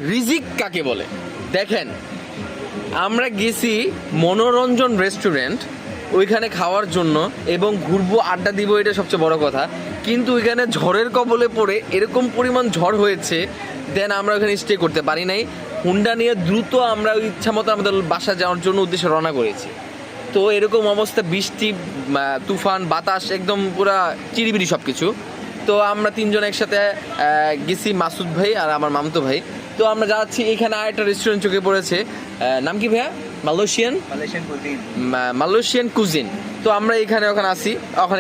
রিজিক কাকে বলে দেখেন, আমরা গেছি মনোরঞ্জন রেস্টুরেন্ট ওইখানে খাওয়ার জন্য এবং ঘুরবো, আড্ডা দিব, এটা সবচেয়ে বড় কথা। কিন্তু ওইখানে ঝড়ের কবলে পড়ে এরকম পরিমাণ ঝড় হয়েছে, দেন আমরা ওখানে স্টে করতে পারি নাই। হুন্ডা নিয়ে দ্রুত আমরা ইচ্ছা মতো আমাদের বাসা যাওয়ার জন্য উদ্দেশ্যে রওনা করেছি। তো এরকম অবস্থা, বৃষ্টি, তুফান, বাতাস, একদম পুরা চিরিবিরি সব কিছু। তো আমরা তিনজন একসাথে গেছি, মাসুদ ভাই আর আমার মামতো ভাই। তো আমরা যাচ্ছি, এখানে আরেকটা রেস্টুরেন্ট চোখে পড়েছে, নাম কি ভাইয়া? Malaysian cuisine. তো আমরা এখানে ওখানে আসি,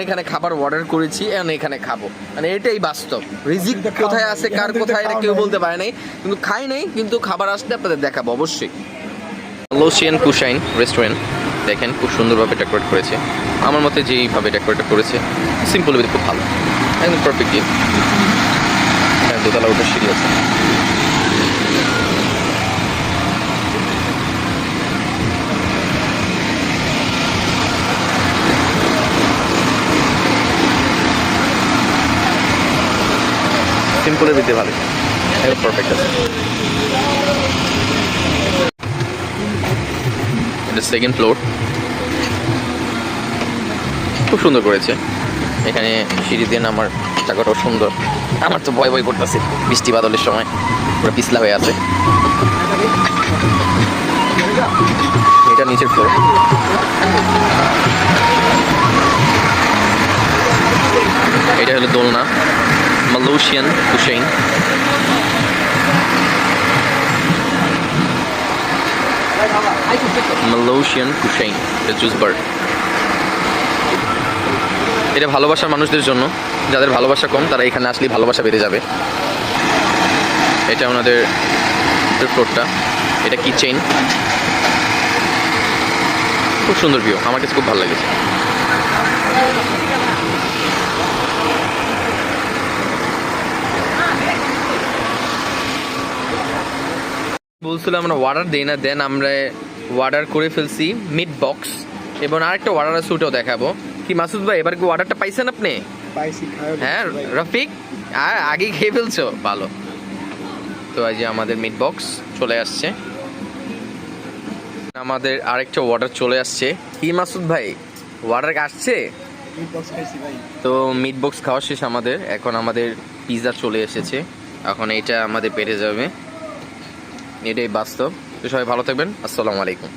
এখানে খাবার অর্ডার করেছি, এখন এখানে খাবো। মানে এটাই বাস্তব, রিজিক কোথায় আছে কার কোথায় এটা কেউ বলতে পারে নাই, কিন্তু খাই নাই, কিন্তু খাবার আসলে আপনাদের দেখাবো অবশ্যই। মালয়েশিয়ান কুশাইন রেস্টুরেন্ট দেখেন, খুব সুন্দরভাবে ডেকোরেট করেছে। আমার মতে যেইভাবে ডেকোরেট করেছে, সিম্পল উইথ খুব ভালো, একদম পারফেক্টলি। দোতলা ওঠার সিঁড়ি আছে। সিম্পলের ভিতরে ভালো, একদম পারফেক্ট আছে। এটা সেকেন্ড ফ্লোর, খুব সুন্দর করেছে। এখানে সিঁড়ি দিয়ে নামার জায়গাটাও সুন্দর। আমার তো ভয় ভয় করতেছে বৃষ্টি বাদলের সময়, পুরো পিছলা হয়ে আছে। এটা নিচের ফ্লোর। এটা হলো দোলনা, মালয়েশিয়ান কুশাইন। মালয়েশিয়ান কুশাইন, এটা জুস বার। এটা ভালোবাসার মানুষদের জন্য, যাদের ভালোবাসা কম তারা এখানে আসলেই ভালোবাসা বেড়ে যাবে। এটা ওনাদের ফ্লোরটা। এটা কিচেন, খুব সুন্দর ভিউ, আমার কাছে খুব ভালো লেগেছে। বলছিলাম আমরা অর্ডার দিই না, দেন আমরা অর্ডার করে ফেলছি মিট বক্স, এবং আরেকটা অর্ডার আছে, ওটাও দেখাবো। কি মাসুদ ভাই, এবার কি অর্ডারটা পাইছেন আপনি? হ্যাঁ রফিক, আগেই খেয়ে ফেলছো, ভালো। তো আজ আমাদের মিট বক্স চলে আসছে, আমাদের আরেকটা অর্ডার চলে আসছে। কি মাসুদ ভাই, অর্ডার আসছে? তো মিট বক্স খাওয়া শেষ আমাদের, এখন আমাদের পিৎজা চলে এসেছে, এখন এটা আমাদের পেটে যাবে, এটাই বাস্তব। তো সবাই ভালো থাকবেন, আসসালামু আলাইকুম।